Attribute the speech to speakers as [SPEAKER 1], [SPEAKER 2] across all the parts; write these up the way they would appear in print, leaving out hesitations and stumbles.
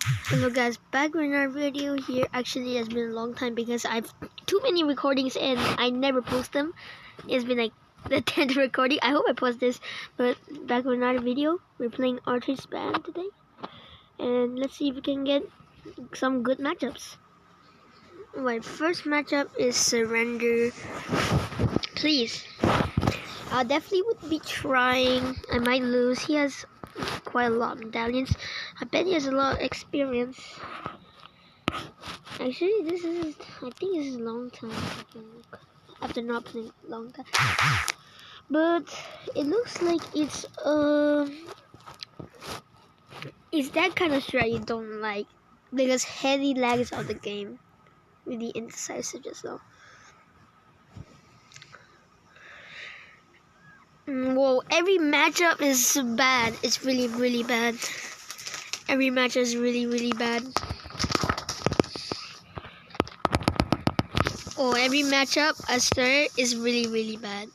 [SPEAKER 1] Hello guys, back with another video here. Actually, it's been a long time because I've too many recordings and I never post them. It's been like the 10th recording. I hope I post this, but back with another video. We're playing Archer's Band today, and let's see if we can get some good matchups. My first matchup is Surrender. Please, I definitely would be trying. I might lose. He has quite a lot of medallions. I bet he has a lot of experience. Actually, I think this is a long time after not playing a long time. But it looks like it's that kind of strat you don't like, because heavy lags of the game really indecisive just now. Well, every matchup is bad. It's really bad. Every matchup is really bad. Oh, every matchup I start is really bad.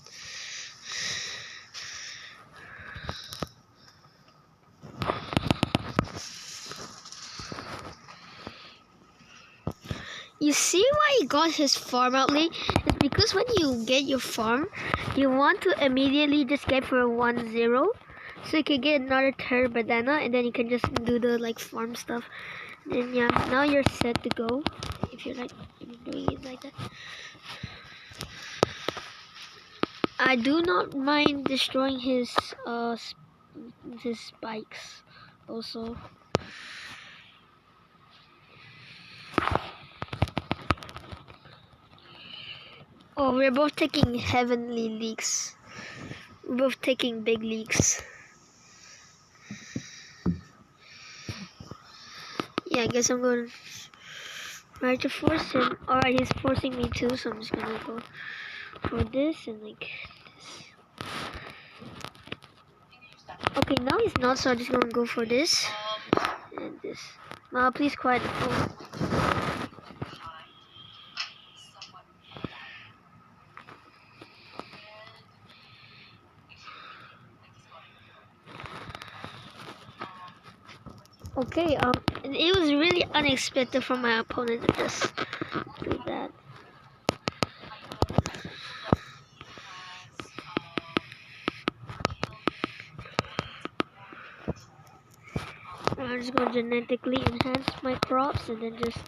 [SPEAKER 1] You see why he got his farm outlay? It's because when you get your farm, you want to immediately just get for a 1-0. So you can get another third banana and then you can just do the like farm stuff. And yeah, now you're set to go. If you're doing it like that. I do not mind destroying his spikes also. Oh, we're both taking heavenly leaks. We're both taking big leaks. Yeah, I guess I'm going to try to force him. Alright, he's forcing me too, so I'm just going to go for this and like this. Okay, now he's not, so I'm just going to go for this and this. Please quiet the phone. Okay, it was really unexpected from my opponent to just do that. I'm just going to genetically enhance my crops and then just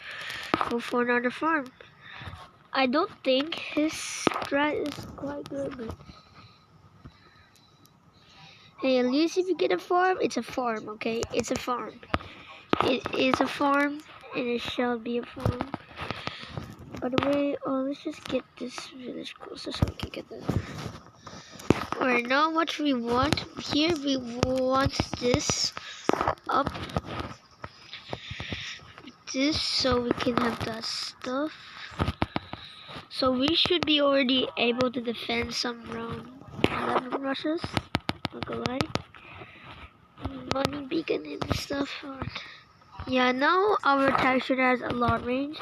[SPEAKER 1] go for another farm. I don't think his strat is quite good, but hey, at least if you get a farm, it's a farm, okay? It's a farm. It is a farm, and it shall be a farm. By the way, let's just get this village closer so we can get this. Alright, now what we want here, we want this up. This so we can have that stuff. So we should be already able to defend some round 11 rushes. Not gonna lie. Money beacon and stuff. Yeah, now our attack should has a lot of range.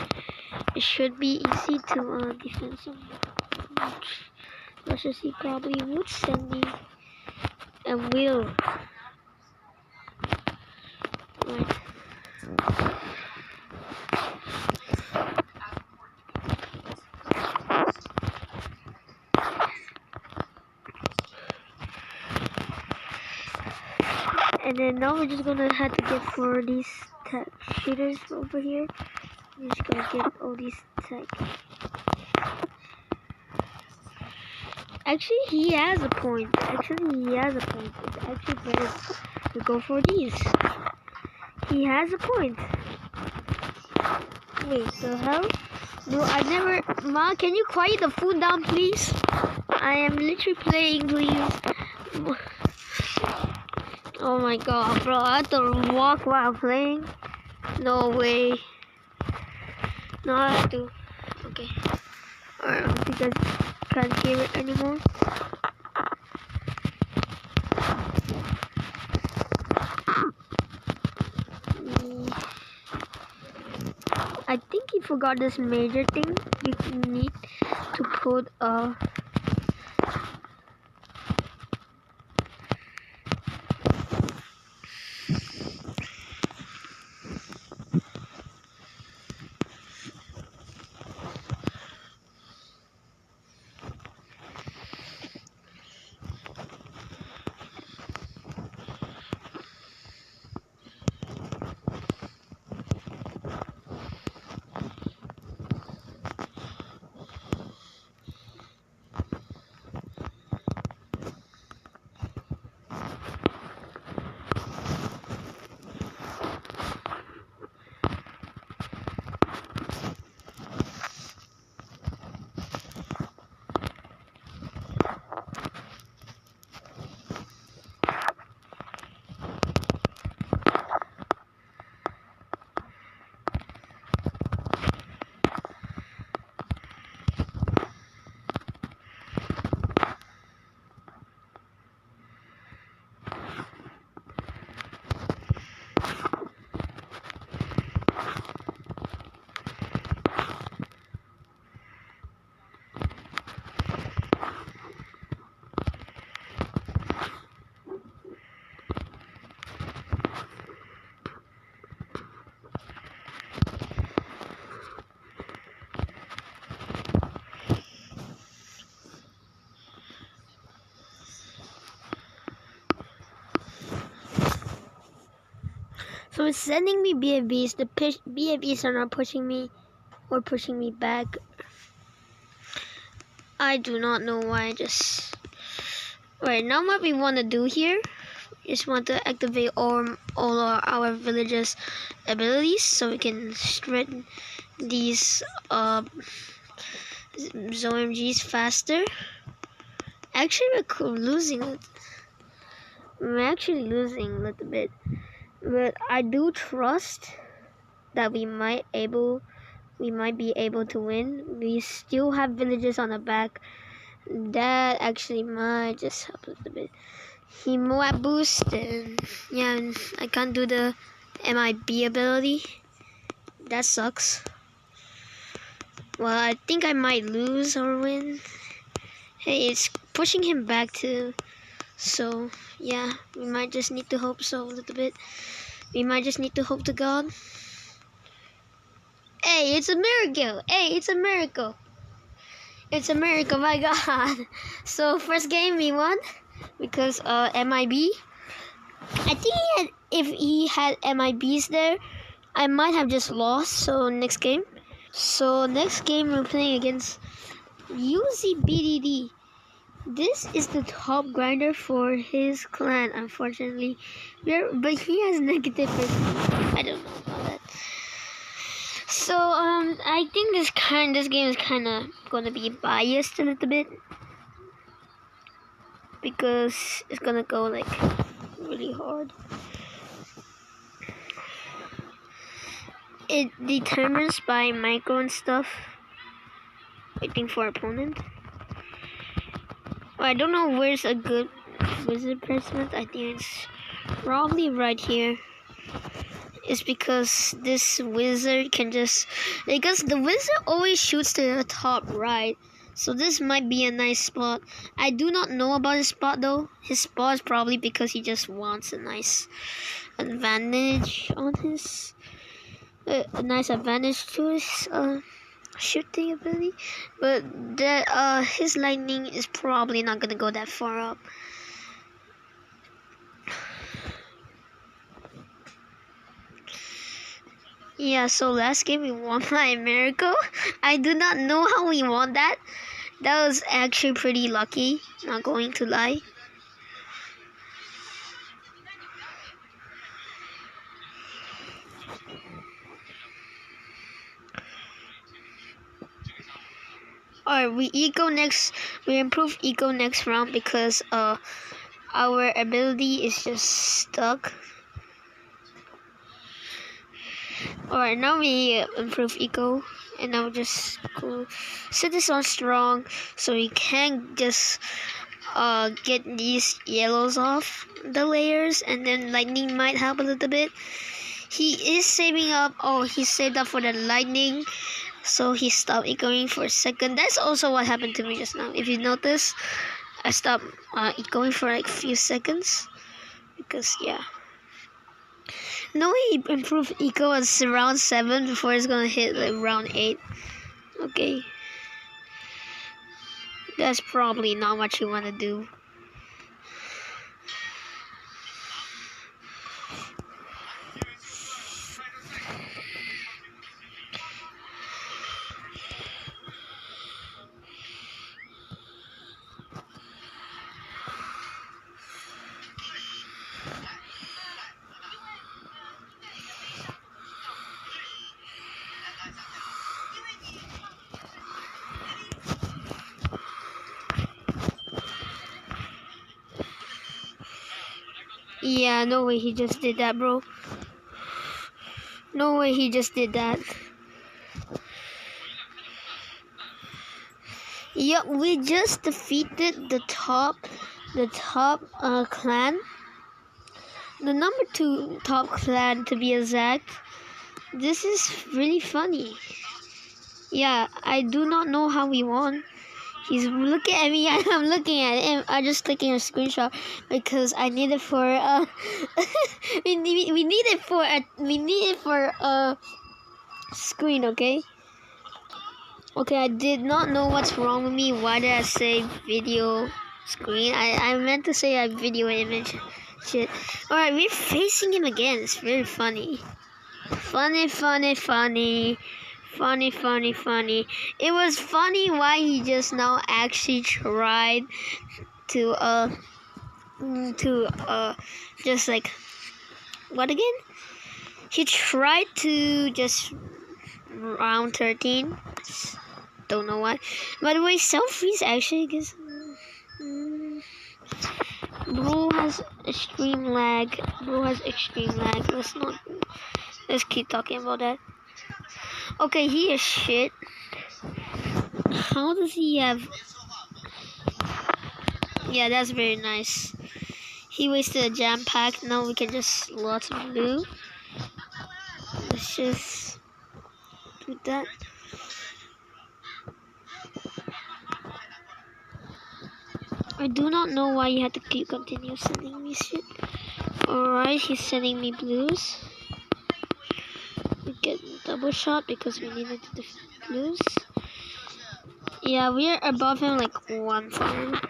[SPEAKER 1] It should be easy to defend some rushes. He probably would send me and will. Right. And then now we're just gonna have to get for these tech shooters over here. We're just gonna get all these tech. Actually, he has a point. It's actually better to go for these. He has a point. Wait, the hell? No, I never. Ma, can you quiet the phone down, please? I am literally playing, please. Oh my god, bro, I have to walk while playing? No way. No, I have to. Okay. Alright, I don't think I can't hear it anymore. I think he forgot this major thing. You need to put So it's sending me BFBs. The BFBs are not pushing me or pushing me back. I do not know why. Right now, what we want to do here is want to activate all our villages' abilities so we can strengthen these ZOMGs faster. Actually, we're losing it. We're actually losing a little bit, but I do trust that we might be able to win. We still have villages on the back. That actually might just help a little bit. He Moab boost, and yeah, and I can't do the MIB ability. That sucks. Well, I think I might lose or win. Hey, it's pushing him back too. So, yeah, we might just need to hope so a little bit. We might just need to hope to God. Hey, it's a miracle. Hey, it's a miracle. It's a miracle, my God. So, first game we won because MIB. I think if he had MIBs there, I might have just lost. So, next game. We're playing against UZBDD. This is the top grinder for his clan, unfortunately. But he has negative percent. I don't know about that. So I think this game is kinda gonna be biased a little bit. Because it's gonna go like really hard. It determines by micro and stuff. Waiting for opponent. I don't know where's a good wizard placement. I think it's probably right here. It's because this wizard can because the wizard always shoots to the top right. So this might be a nice spot. I do not know about his spot though. His spot is probably because he just wants a nice advantage on his a nice advantage to his shooting ability, but that his lightning is probably not gonna go that far up. Yeah, so last game we won by a miracle. I do not know how we won that. That was actually pretty lucky, not going to lie. Alright, we improve eco next round because our ability is just stuck. Alright, now we improve eco, and now just go set this on strong so we can just get these yellows off the layers, and then lightning might help a little bit. He is saving up. Oh, he saved up for the lightning, so he stopped echoing for a second. That's also what happened to me just now. If you notice, I stopped echoing for like a few seconds because yeah. No, he improved eco at round 7 before it's gonna hit like round 8. Okay. That's probably not what you wanna do. Yeah, no way he just did that, bro. No way he just did that. Yup, we just defeated the top clan. The number 2 top clan to be exact. This is really funny. Yeah, I do not know how we won. He's looking at me and I'm looking at him. I'm just taking a screenshot because I need it for we need it for a screen, okay? Okay, I did not know what's wrong with me. Why did I say video screen? I meant to say a video image. Shit. Alright, we're facing him again. It's very funny. Funny. It was funny why he just now actually tried to just like what again? He tried to just round 13. Don't know why. By the way, selfies actually because bro has extreme lag. Let's keep talking about that. Okay, he is shit. How does he have? Yeah, that's very nice. He wasted a jam pack. Now we can just lots of blue. Let's just do that. I do not know why you had to continue sending me shit. Alright, he's sending me blues. We get double shot because we needed the blues. Yeah, we are above him like 1 farm.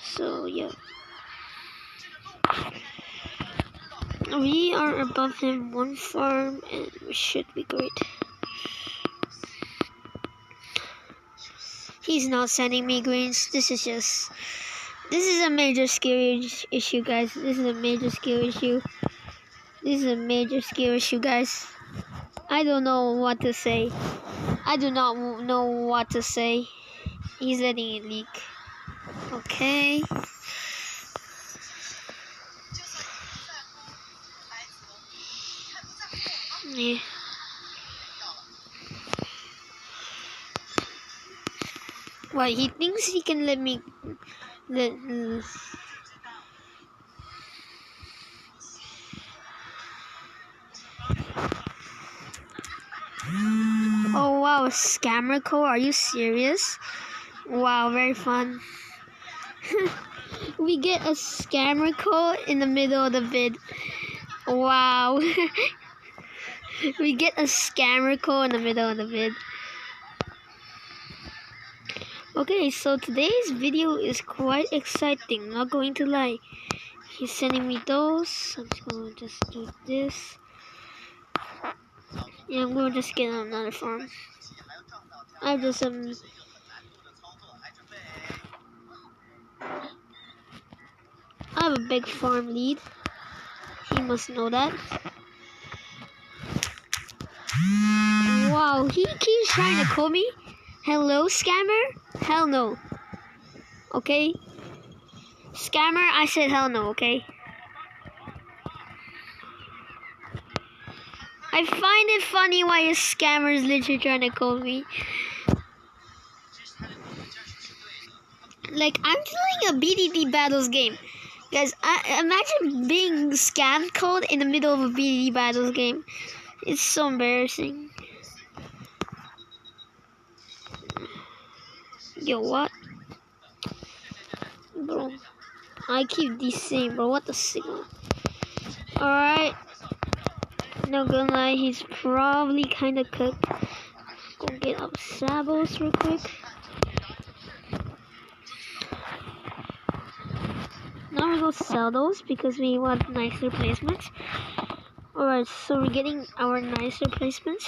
[SPEAKER 1] So yeah. We are above him 1 farm and we should be great. He's not sending me greens. This is a major skill issue, guys. This is a major skill issue, guys. I don't know what to say. I do not know what to say. He's letting it leak. Okay. Yeah. Why he thinks he can let me Oh wow, scammer code, are you serious? Wow, very fun. We get a scammer code in the middle of the vid. Wow. We get a scammer code in the middle of the vid. Okay, so today's video is quite exciting, not going to lie. He's sending me those. I'm just gonna just do this. Yeah, I'm gonna just get another farm. I just I have a big farm lead. He must know that. Wow, he keeps trying to call me. Hello, scammer? Hell no. Okay? Scammer, I said hell no, okay? I find it funny why a scammer is literally trying to call me. Like, I'm playing a BDD battles game. Guys, imagine being scam called in the middle of a BDD battles game. It's so embarrassing. Yo, what? Bro, I keep desaying, bro. What the signal? Alright. Not gonna lie, he's probably kind of cooked. Go get up Sabos real quick. Now we're gonna sell those because we want nice replacements. Alright, so we're getting our nice replacements.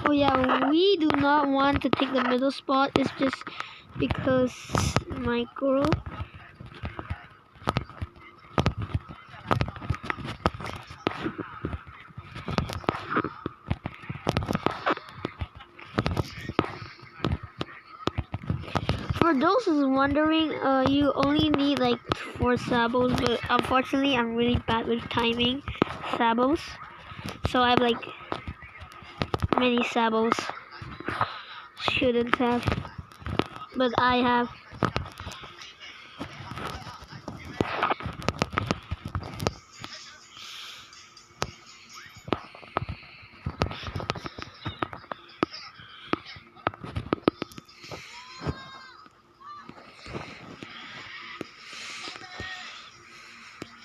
[SPEAKER 1] Oh yeah, we do not want to take the middle spot. It's just because my girl. For those who's wondering, you only need like 4 sabos, but unfortunately I'm really bad with timing sabos. So I have like many sabos. Shouldn't have, but I have.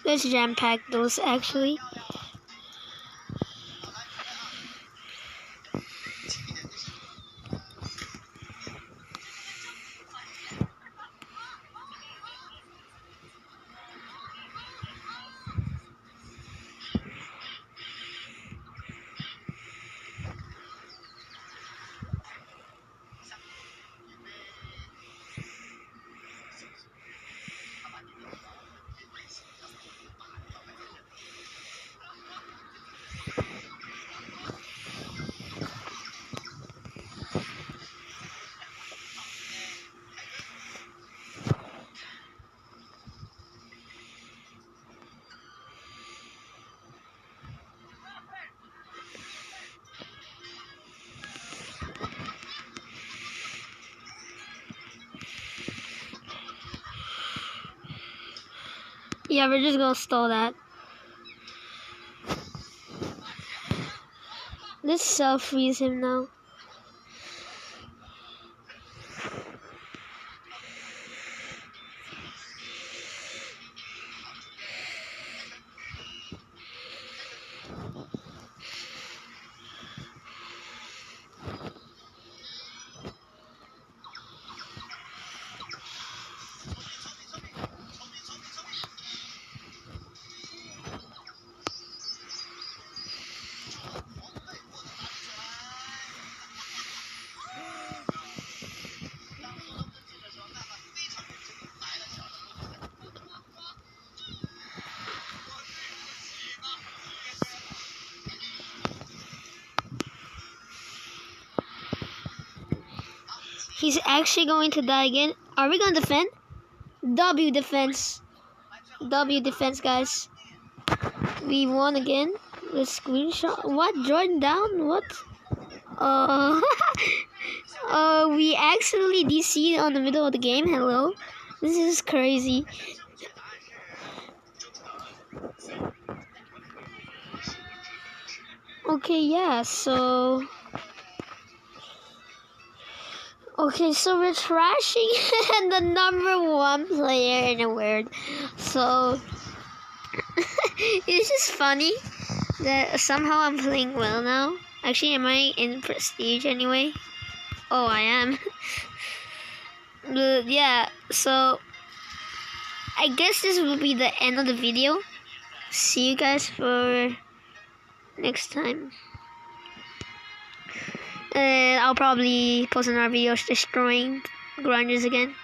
[SPEAKER 1] Let's jam pack those actually. Yeah, we're just gonna stall that. Let's self-freeze him now. He's actually going to die again. Are we gonna defend? W defense. W defense, guys. We won again. Let's screenshot. What? Jordan down? What? We accidentally DC'd on the middle of the game. Hello? This is crazy. Okay, yeah, so... Okay, so we're trashing the #1 player in the world. So... it's just funny that somehow I'm playing well now. Actually, am I in prestige anyway? Oh, I am. But yeah, so... I guess this will be the end of the video. See you guys for next time. And I'll probably post another video destroying grinders again.